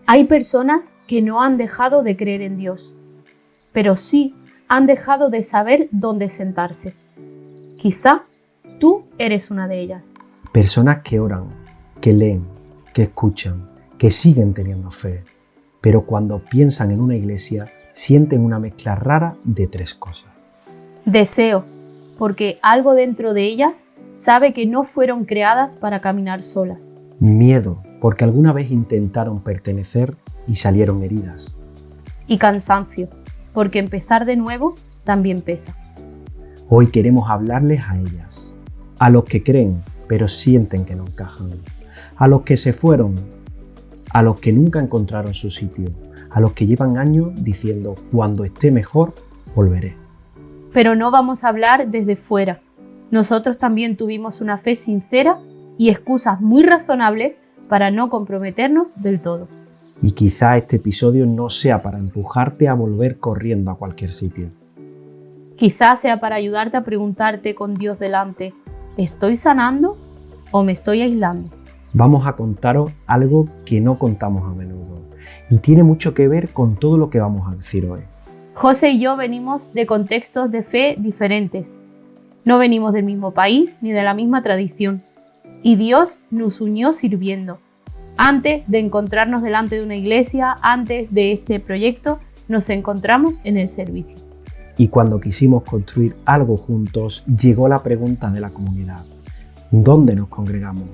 Hay personas que no han dejado de creer en Dios, pero sí han dejado de saber dónde sentarse. Quizá tú eres una de ellas. Personas que oran, que leen, que escuchan, que siguen teniendo fe, pero cuando piensan en una iglesia sienten una mezcla rara de tres cosas. Deseo, porque algo dentro de ellas sabe que no fueron creadas para caminar solas. Miedo, porque alguna vez intentaron pertenecer y salieron heridas. Y cansancio, porque empezar de nuevo también pesa. Hoy queremos hablarles a ellas, a los que creen pero sienten que no encajan, a los que se fueron, a los que nunca encontraron su sitio, a los que llevan años diciendo cuando esté mejor volveré. Pero no vamos a hablar desde fuera. Nosotros también tuvimos una fe sincera y excusas muy razonables para no comprometernos del todo. Y quizá este episodio no sea para empujarte a volver corriendo a cualquier sitio. Quizá sea para ayudarte a preguntarte con Dios delante, ¿estoy sanando o me estoy aislando? Vamos a contaros algo que no contamos a menudo y tiene mucho que ver con todo lo que vamos a decir hoy. José y yo venimos de contextos de fe diferentes. No venimos del mismo país ni de la misma tradición. Y Dios nos unió sirviendo. Antes de encontrarnos delante de una iglesia, antes de este proyecto, nos encontramos en el servicio. Y cuando quisimos construir algo juntos, llegó la pregunta de la comunidad. ¿Dónde nos congregamos?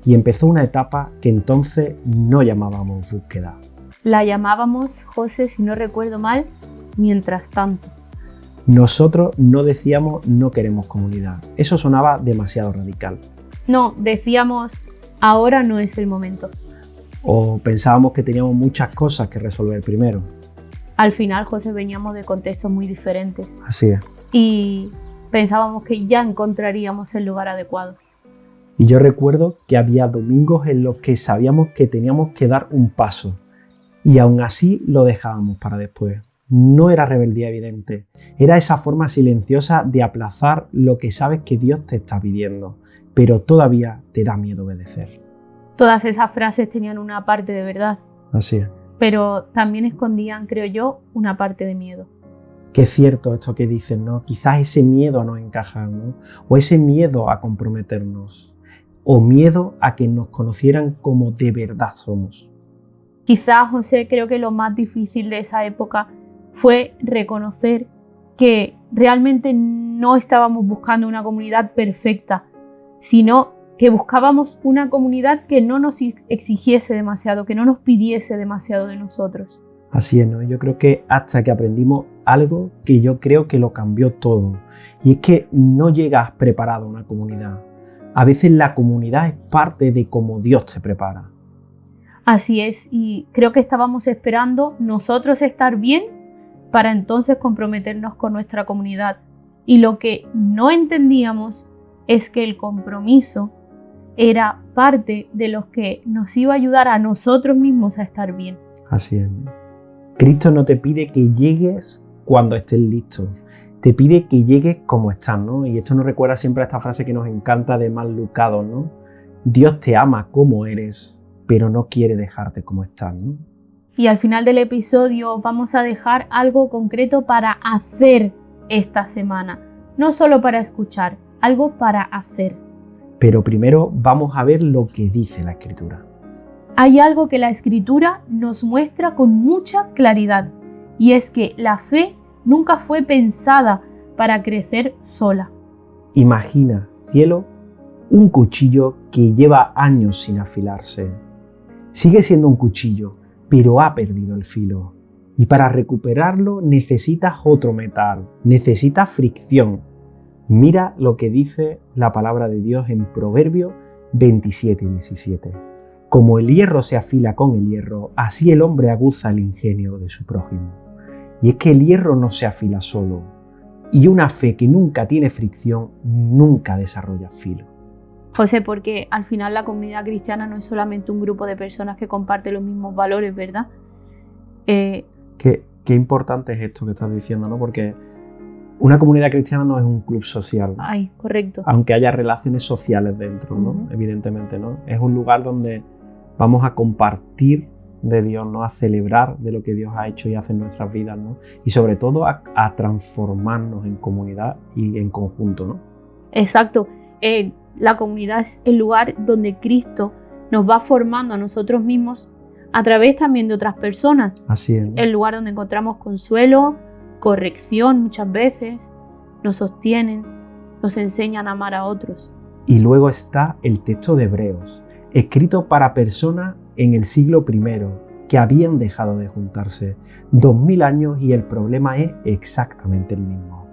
Y empezó una etapa que entonces no llamábamos búsqueda. La llamábamos, José, si no recuerdo mal, mientras tanto. Nosotros no decíamos no queremos comunidad. Eso sonaba demasiado radical. No, decíamos, ahora no es el momento. O pensábamos que teníamos muchas cosas que resolver primero. Al final, José, veníamos de contextos muy diferentes. Así es. Y pensábamos que ya encontraríamos el lugar adecuado. Y yo recuerdo que había domingos en los que sabíamos que teníamos que dar un paso. Y aún así lo dejábamos para después. No era rebeldía evidente. Era esa forma silenciosa de aplazar lo que sabes que Dios te está pidiendo, pero todavía te da miedo obedecer. Todas esas frases tenían una parte de verdad. Así es. Pero también escondían, creo yo, una parte de miedo. Que es cierto esto que dicen, ¿no? Quizás ese miedo a no encajar, ¿no? O ese miedo a comprometernos. O miedo a que nos conocieran como de verdad somos. Quizás, José, creo que lo más difícil de esa época fue reconocer que realmente no estábamos buscando una comunidad perfecta, sino que buscábamos una comunidad que no nos exigiese demasiado, que no nos pidiese demasiado de nosotros. Así es, ¿no? Yo creo que hasta que aprendimos algo que yo creo que lo cambió todo. Y es que no llegas preparado a una comunidad. A veces la comunidad es parte de cómo Dios te prepara. Así es, y creo que estábamos esperando nosotros estar bien para entonces comprometernos con nuestra comunidad. Y lo que no entendíamos es que el compromiso era parte de lo que nos iba a ayudar a nosotros mismos a estar bien. Así es. Cristo no te pide que llegues cuando estés listo. Te pide que llegues como estás, ¿no? Y esto nos recuerda siempre a esta frase que nos encanta de Mal Lucado, ¿no? Dios te ama como eres, pero no quiere dejarte como estás, ¿no? Y al final del episodio vamos a dejar algo concreto para hacer esta semana. No solo para escuchar, algo para hacer. Pero primero vamos a ver lo que dice la Escritura. Hay algo que la Escritura nos muestra con mucha claridad, y es que la fe nunca fue pensada para crecer sola. Imagina, cielo, un cuchillo que lleva años sin afilarse. Sigue siendo un cuchillo, pero ha perdido el filo. Y para recuperarlo necesitas otro metal, necesitas fricción. Mira lo que dice la palabra de Dios en Proverbios 27:17. Como el hierro se afila con el hierro, así el hombre aguza el ingenio de su prójimo. Y es que el hierro no se afila solo. Y una fe que nunca tiene fricción, nunca desarrolla filo. José, porque al final la comunidad cristiana no es solamente un grupo de personas que comparten los mismos valores, ¿verdad? Qué importante es esto que estás diciendo, ¿no? Porque una comunidad cristiana no es un club social. Ay, correcto. Aunque haya relaciones sociales dentro, ¿no? Evidentemente, ¿no? Es un lugar donde vamos a compartir de Dios, ¿no? A celebrar de lo que Dios ha hecho y hace en nuestras vidas, ¿no? Y sobre todo a transformarnos en comunidad y en conjunto, ¿no? Exacto. La comunidad es el lugar donde Cristo nos va formando a nosotros mismos a través también de otras personas. Así es, ¿no? El lugar donde encontramos consuelo, corrección muchas veces, nos sostienen, nos enseñan a amar a otros. Y luego está el texto de Hebreos, escrito para personas en el siglo I que habían dejado de juntarse 2000 años y el problema es exactamente el mismo.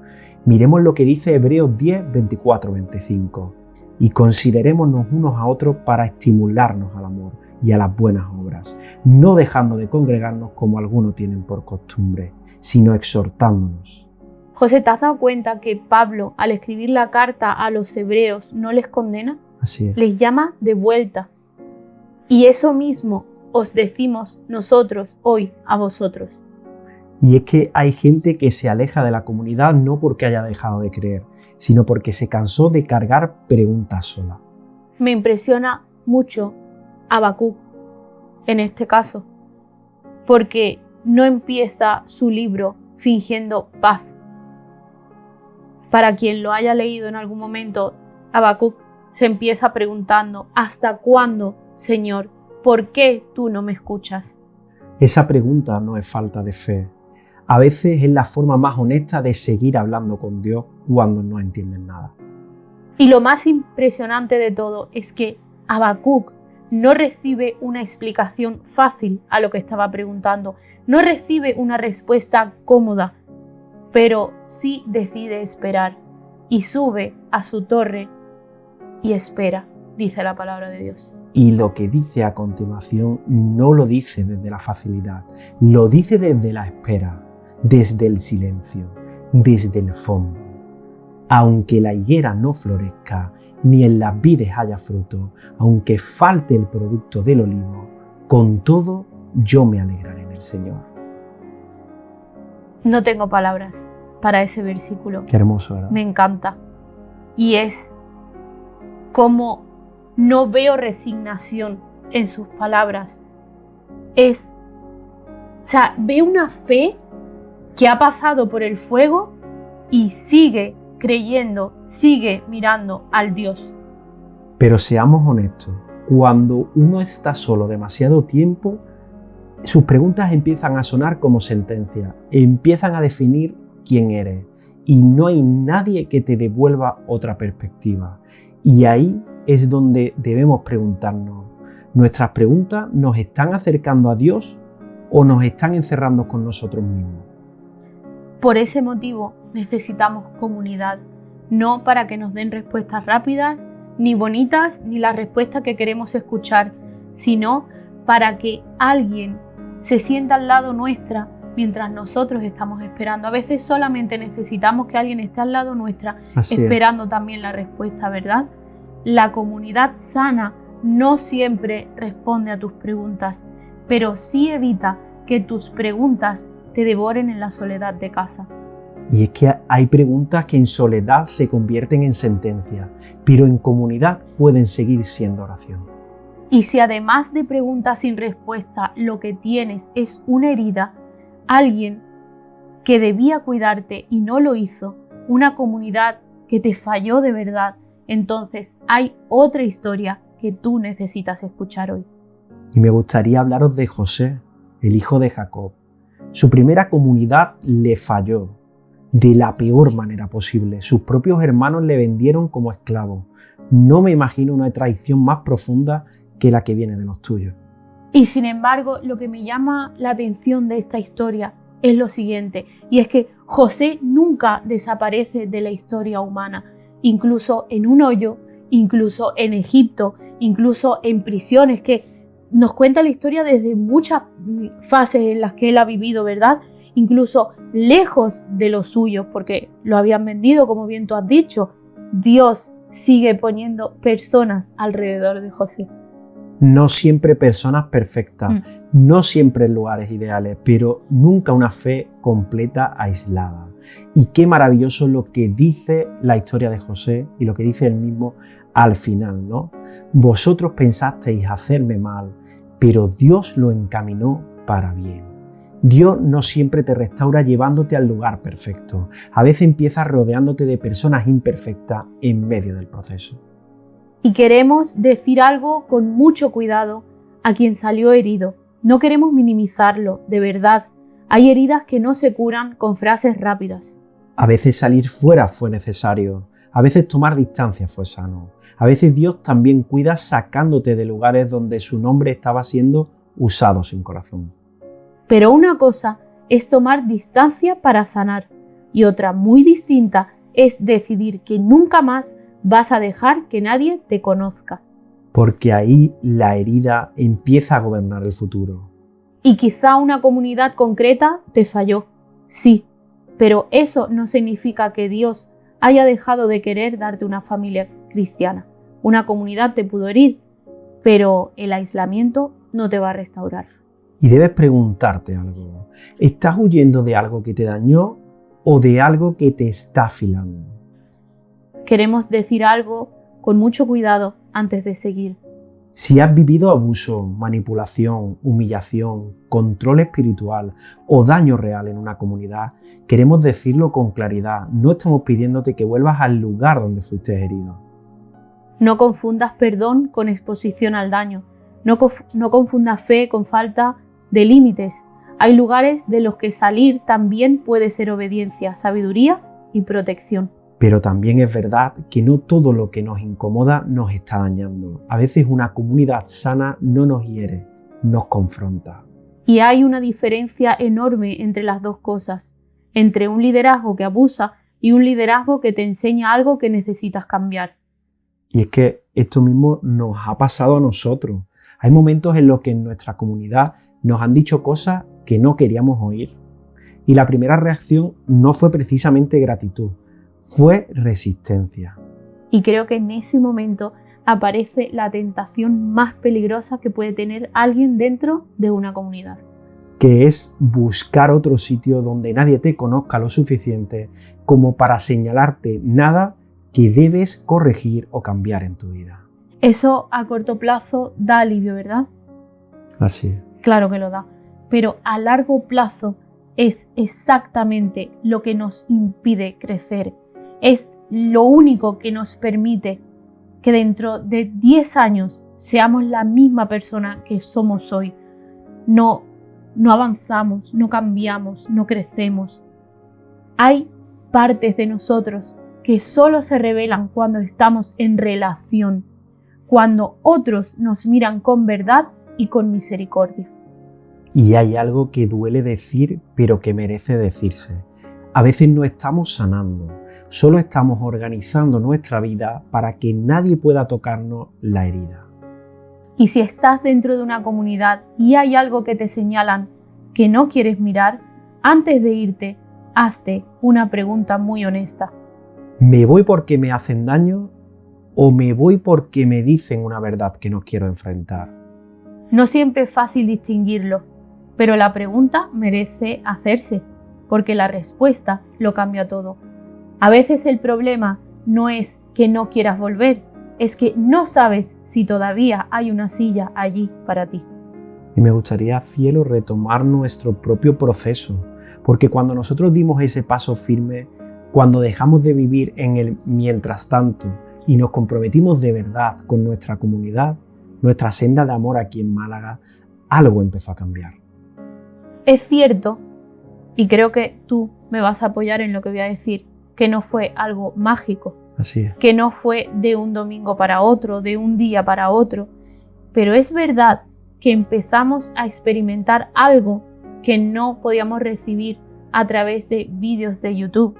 Miremos lo que dice Hebreos 10, 24, 25 y considerémonos unos a otros para estimularnos al amor y a las buenas obras, no dejando de congregarnos como algunos tienen por costumbre, sino exhortándonos. José, ¿te has dado cuenta que Pablo, al escribir la carta a los hebreos, no les condena? Así es. Les llama de vuelta. Y eso mismo os decimos nosotros hoy a vosotros. Y es que hay gente que se aleja de la comunidad no porque haya dejado de creer, sino porque se cansó de cargar preguntas sola. Me impresiona mucho Habacuc en este caso, porque no empieza su libro fingiendo paz. Para quien lo haya leído en algún momento, Habacuc se empieza preguntando: ¿hasta cuándo, Señor? ¿Por qué tú no me escuchas? Esa pregunta no es falta de fe. A veces es la forma más honesta de seguir hablando con Dios cuando no entienden nada. Y lo más impresionante de todo es que Habacuc no recibe una explicación fácil a lo que estaba preguntando, no recibe una respuesta cómoda, pero sí decide esperar y sube a su torre y espera, dice la palabra de Dios. Y lo que dice a continuación no lo dice desde la facilidad, lo dice desde la espera, desde el silencio, desde el fondo. Aunque la higuera no florezca, ni en las vides haya fruto, aunque falte el producto del olivo, con todo yo me alegraré en el Señor. No tengo palabras para ese versículo. Qué hermoso, ¿verdad? Me encanta. Y es como no veo resignación en sus palabras. Veo una fe que ha pasado por el fuego y sigue creyendo, sigue mirando al Dios. Pero seamos honestos, cuando uno está solo demasiado tiempo, sus preguntas empiezan a sonar como sentencias, empiezan a definir quién eres y no hay nadie que te devuelva otra perspectiva. Y ahí es donde debemos preguntarnos, ¿nuestras preguntas nos están acercando a Dios o nos están encerrando con nosotros mismos? Por ese motivo necesitamos comunidad, no para que nos den respuestas rápidas, ni bonitas, ni la respuesta que queremos escuchar, sino para que alguien se sienta al lado nuestra mientras nosotros estamos esperando. A veces solamente necesitamos que alguien esté al lado nuestra, esperando también la respuesta, ¿verdad? La comunidad sana no siempre responde a tus preguntas, pero sí evita que tus preguntas te devoren en la soledad de casa. Y es que hay preguntas que en soledad se convierten en sentencias, pero en comunidad pueden seguir siendo oración. Y si además de preguntas sin respuesta lo que tienes es una herida, alguien que debía cuidarte y no lo hizo, una comunidad que te falló de verdad, entonces hay otra historia que tú necesitas escuchar hoy. Y me gustaría hablaros de José, el hijo de Jacob. Su primera comunidad le falló de la peor manera posible. Sus propios hermanos le vendieron como esclavo. No me imagino una traición más profunda que la que viene de los tuyos. Y sin embargo, lo que me llama la atención de esta historia es lo siguiente, y es que José nunca desaparece de la historia humana, incluso en un hoyo, incluso en Egipto, incluso en prisiones, que nos cuenta la historia desde muchas fases en las que él ha vivido, ¿verdad? Incluso lejos de los suyos, porque lo habían vendido, como bien tú has dicho. Dios sigue poniendo personas alrededor de José. No siempre personas perfectas, no siempre en lugares ideales, pero nunca una fe completa aislada. Y qué maravilloso lo que dice la historia de José y lo que dice él mismo al final, ¿no? Vosotros pensasteis hacerme mal, pero Dios lo encaminó para bien. Dios no siempre te restaura llevándote al lugar perfecto. A veces empiezas rodeándote de personas imperfectas en medio del proceso. Y queremos decir algo con mucho cuidado a quien salió herido. No queremos minimizarlo, de verdad. Hay heridas que no se curan con frases rápidas. A veces salir fuera fue necesario. A veces tomar distancia fue sano. A veces Dios también cuida sacándote de lugares donde su nombre estaba siendo usado sin corazón. Pero una cosa es tomar distancia para sanar y otra muy distinta es decidir que nunca más vas a dejar que nadie te conozca. Porque ahí la herida empieza a gobernar el futuro. Y quizá una comunidad concreta te falló, sí, pero eso no significa que Dios haya dejado de querer darte una familia cristiana. Una comunidad te pudo herir, pero el aislamiento no te va a restaurar. Y debes preguntarte algo. ¿Estás huyendo de algo que te dañó o de algo que te está afilando? Queremos decir algo con mucho cuidado antes de seguir. Si has vivido abuso, manipulación, humillación, control espiritual o daño real en una comunidad, queremos decirlo con claridad. No estamos pidiéndote que vuelvas al lugar donde fuiste herido. No confundas perdón con exposición al daño. No confundas fe con falta de límites. Hay lugares de los que salir también puede ser obediencia, sabiduría y protección. Pero también es verdad que no todo lo que nos incomoda nos está dañando. A veces una comunidad sana no nos hiere, nos confronta. Y hay una diferencia enorme entre las dos cosas, entre un liderazgo que abusa y un liderazgo que te enseña algo que necesitas cambiar. Y es que esto mismo nos ha pasado a nosotros. Hay momentos en los que en nuestra comunidad nos han dicho cosas que no queríamos oír. Y la primera reacción no fue precisamente gratitud, fue resistencia. Y creo que en ese momento aparece la tentación más peligrosa que puede tener alguien dentro de una comunidad. Que es buscar otro sitio donde nadie te conozca lo suficiente como para señalarte nada que debes corregir o cambiar en tu vida. Eso a corto plazo da alivio, ¿verdad? Así es. Claro que lo da, pero a largo plazo es exactamente lo que nos impide crecer. Es lo único que nos permite que dentro de 10 años seamos la misma persona que somos hoy. No avanzamos, no cambiamos, no crecemos. Hay partes de nosotros que solo se revelan cuando estamos en relación, cuando otros nos miran con verdad y con misericordia. Y hay algo que duele decir, pero que merece decirse. A veces no estamos sanando, solo estamos organizando nuestra vida para que nadie pueda tocarnos la herida. Y si estás dentro de una comunidad y hay algo que te señalan que no quieres mirar, antes de irte, hazte una pregunta muy honesta. ¿Me voy porque me hacen daño o me voy porque me dicen una verdad que no quiero enfrentar? No siempre es fácil distinguirlo, pero la pregunta merece hacerse, porque la respuesta lo cambia todo. A veces el problema no es que no quieras volver, es que no sabes si todavía hay una silla allí para ti. Y me gustaría, cielo, retomar nuestro propio proceso, porque cuando nosotros dimos ese paso firme, cuando dejamos de vivir en el mientras tanto y nos comprometimos de verdad con nuestra comunidad, nuestra senda de amor aquí en Málaga, algo empezó a cambiar. Es cierto, y creo que tú me vas a apoyar en lo que voy a decir, que no fue algo mágico. Así es. Que no fue de un domingo para otro, de un día para otro. Pero es verdad que empezamos a experimentar algo que no podíamos recibir a través de vídeos de YouTube,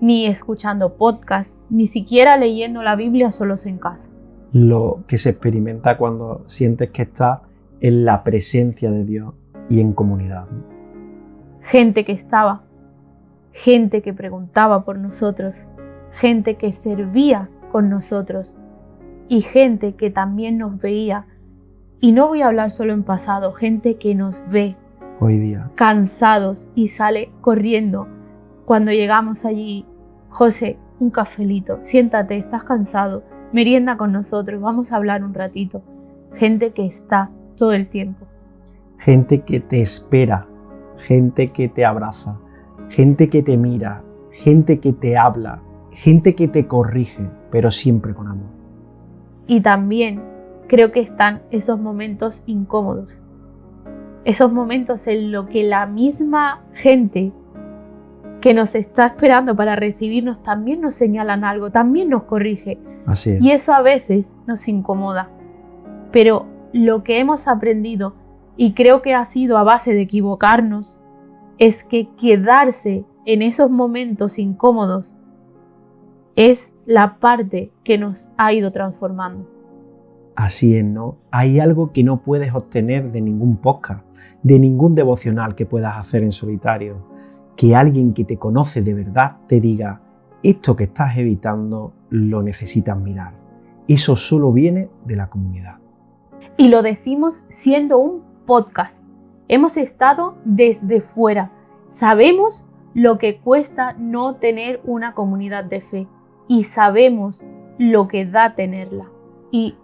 ni escuchando podcasts, ni siquiera leyendo la Biblia solos en casa. Lo que se experimenta cuando sientes que estás en la presencia de Dios y en comunidad. Gente que estaba, gente que preguntaba por nosotros, gente que servía con nosotros y gente que también nos veía. Y no voy a hablar solo en pasado, gente que nos ve hoy día cansados y sale corriendo cuando llegamos allí. José, un cafelito, siéntate, estás cansado, merienda con nosotros, vamos a hablar un ratito. Gente que está todo el tiempo. Gente que te espera, gente que te abraza, gente que te mira, gente que te habla, gente que te corrige, pero siempre con amor. Y también creo que están esos momentos incómodos, esos momentos en los que la misma gente que nos está esperando para recibirnos también nos señalan algo, también nos corrige. Así es. Y eso a veces nos incomoda. Pero lo que hemos aprendido, y creo que ha sido a base de equivocarnos, es que quedarse en esos momentos incómodos es la parte que nos ha ido transformando. Así es, ¿no? Hay algo que no puedes obtener de ningún podcast, de ningún devocional que puedas hacer en solitario. Que alguien que te conoce de verdad te diga, esto que estás evitando lo necesitas mirar. Eso solo viene de la comunidad. Y lo decimos siendo un podcast. Hemos estado desde fuera. Sabemos lo que cuesta no tener una comunidad de fe. Y sabemos lo que da tenerla. Y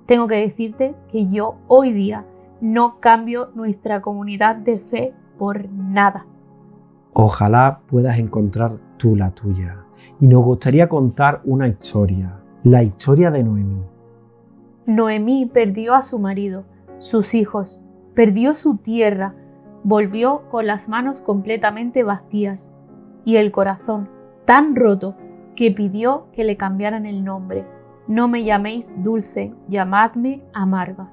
tengo que decirte que yo hoy día no cambio nuestra comunidad de fe por nada. Ojalá puedas encontrar tú la tuya. Y nos gustaría contar una historia, la historia de Noemí. Noemí perdió a su marido, sus hijos, perdió su tierra, volvió con las manos completamente vacías y el corazón tan roto que pidió que le cambiaran el nombre. No me llaméis dulce, llamadme amarga.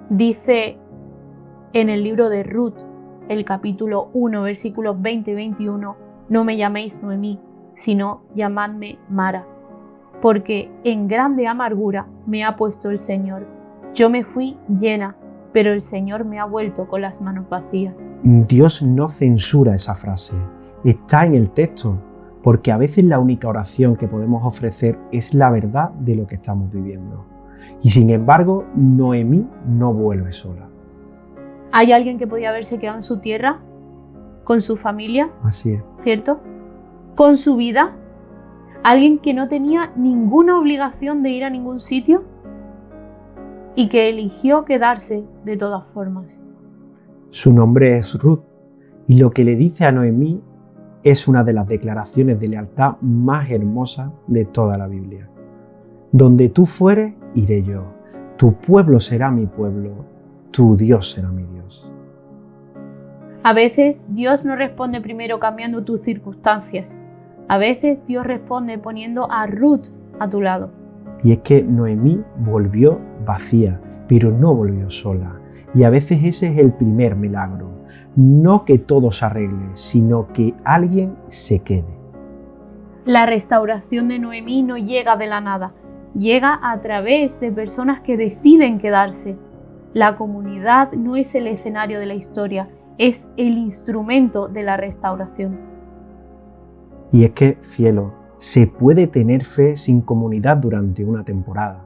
Dice en el libro de Ruth, el capítulo 1, versículos 20 y 21, no me llaméis Noemí, sino llamadme Mara, porque en grande amargura me ha puesto el Señor. Yo me fui llena, pero el Señor me ha vuelto con las manos vacías. Dios no censura esa frase, está en el texto, porque a veces la única oración que podemos ofrecer es la verdad de lo que estamos viviendo. Y sin embargo, Noemí no vuelve sola. Hay alguien que podía haberse quedado en su tierra, con su familia, Así es. ¿cierto? Con su vida. Alguien que no tenía ninguna obligación de ir a ningún sitio y que eligió quedarse de todas formas. Su nombre es Ruth y lo que le dice a Noemí es una de las declaraciones de lealtad más hermosas de toda la Biblia. Donde tú fueres, iré yo. Tu pueblo será mi pueblo. Tu Dios será mi Dios. A veces Dios no responde primero cambiando tus circunstancias. A veces Dios responde poniendo a Ruth a tu lado. Y es que Noemí volvió vacía, pero no volvió sola. Y a veces ese es el primer milagro. No que todo se arregle, sino que alguien se quede. La restauración de Noemí no llega de la nada. Llega a través de personas que deciden quedarse. La comunidad no es el escenario de la historia, es el instrumento de la restauración. Y es que, cielo, se puede tener fe sin comunidad durante una temporada.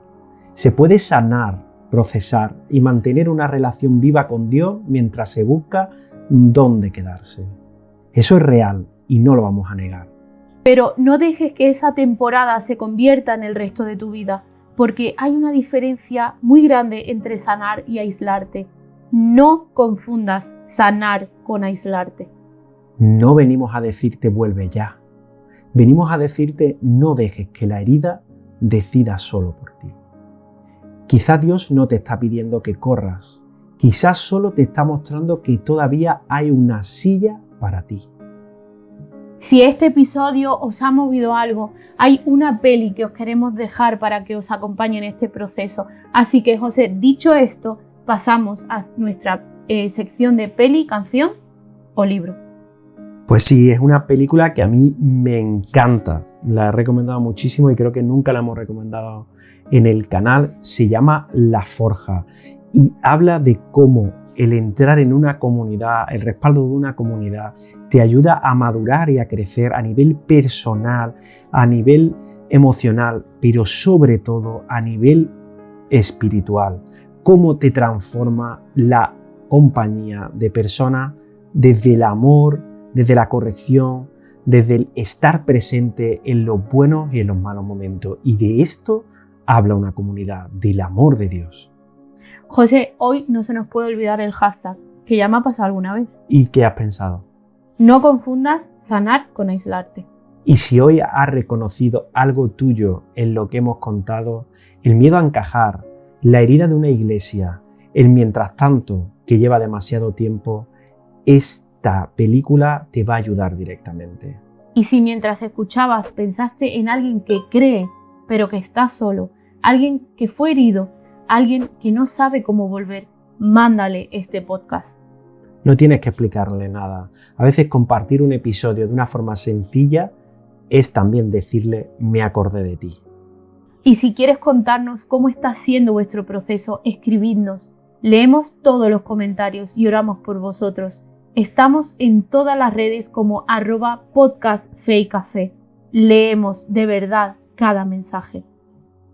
Se puede sanar, procesar y mantener una relación viva con Dios mientras se busca dónde quedarse. Eso es real y no lo vamos a negar. Pero no dejes que esa temporada se convierta en el resto de tu vida, porque hay una diferencia muy grande entre sanar y aislarte. No confundas sanar con aislarte. No venimos a decirte vuelve ya. Venimos a decirte no dejes que la herida decida solo por ti. Quizás Dios no te está pidiendo que corras. Quizás solo te está mostrando que todavía hay una silla para ti. Si este episodio os ha movido algo, hay una peli que os queremos dejar para que os acompañe en este proceso. Así que, José, dicho esto, pasamos a nuestra sección de peli, canción o libro. Pues sí, es una película que a mí me encanta. La he recomendado muchísimo y creo que nunca la hemos recomendado en el canal. Se llama La Forja y habla de cómo el entrar en una comunidad, el respaldo de una comunidad, te ayuda a madurar y a crecer a nivel personal, a nivel emocional, pero sobre todo a nivel espiritual. Cómo te transforma la compañía de personas desde el amor, desde la corrección, desde el estar presente en los buenos y en los malos momentos. Y de esto habla una comunidad, del amor de Dios. José, hoy no se nos puede olvidar el hashtag, que ya me ha pasado alguna vez. ¿Y qué has pensado? No confundas sanar con aislarte. Y si hoy has reconocido algo tuyo en lo que hemos contado, el miedo a encajar, la herida de una iglesia, el mientras tanto que lleva demasiado tiempo, esta película te va a ayudar directamente. Y si mientras escuchabas pensaste en alguien que cree, pero que está solo, alguien que fue herido, alguien que no sabe cómo volver, mándale este podcast. No tienes que explicarle nada. A veces compartir un episodio de una forma sencilla es también decirle me acordé de ti. Y si quieres contarnos cómo está siendo vuestro proceso, escribidnos. Leemos todos los comentarios y oramos por vosotros. Estamos en todas las redes como @podcastfeycafé. Leemos de verdad cada mensaje.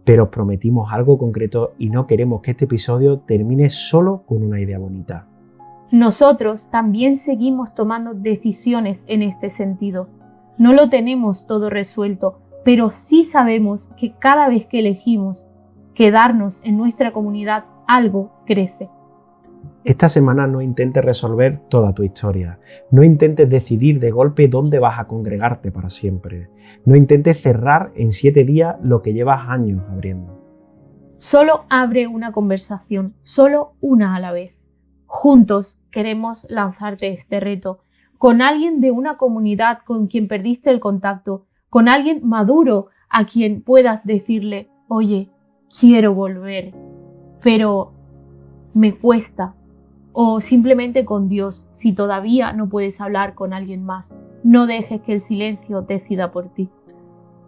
Pero os prometimos algo concreto y no queremos que este episodio termine solo con una idea bonita. Nosotros también seguimos tomando decisiones en este sentido. No lo tenemos todo resuelto, pero sí sabemos que cada vez que elegimos quedarnos en nuestra comunidad, algo crece. Esta semana no intentes resolver toda tu historia. No intentes decidir de golpe dónde vas a congregarte para siempre. No intentes cerrar en 7 días lo que llevas años abriendo. Solo abre una conversación, solo una a la vez. Juntos queremos lanzarte este reto, con alguien de una comunidad con quien perdiste el contacto, con alguien maduro a quien puedas decirle, oye, quiero volver, pero me cuesta. O simplemente con Dios, si todavía no puedes hablar con alguien más. No dejes que el silencio decida por ti.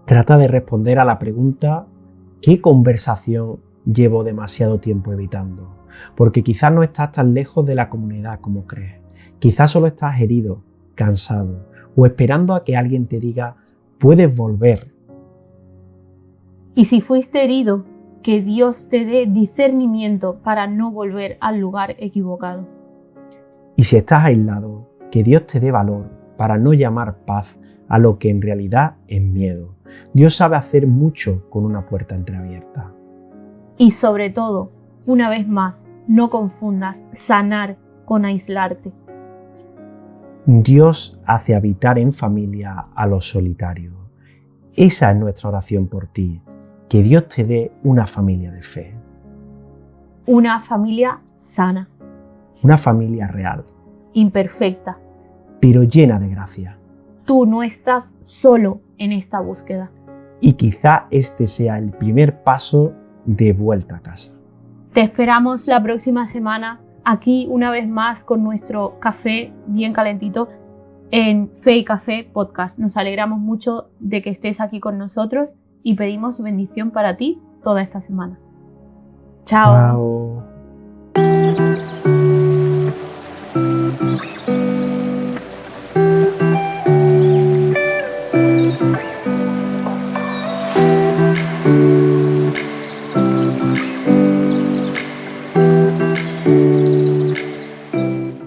Trata de responder a la pregunta, ¿qué conversación llevo demasiado tiempo evitando? Porque quizás no estás tan lejos de la comunidad como crees. Quizás solo estás herido, cansado o esperando a que alguien te diga, puedes volver. Y si fuiste herido, que Dios te dé discernimiento para no volver al lugar equivocado. Y si estás aislado, que Dios te dé valor para no llamar paz a lo que en realidad es miedo. Dios sabe hacer mucho con una puerta entreabierta. Y sobre todo, una vez más, no confundas sanar con aislarte. Dios hace habitar en familia a los solitarios. Esa es nuestra oración por ti. Que Dios te dé una familia de fe. Una familia sana. Una familia real. Imperfecta. Pero llena de gracia. Tú no estás solo en esta búsqueda. Y quizá este sea el primer paso de vuelta a casa. Te esperamos la próxima semana aquí una vez más con nuestro café bien calentito en Fe y Café Podcast. Nos alegramos mucho de que estés aquí con nosotros y pedimos bendición para ti toda esta semana. Chao. Chao.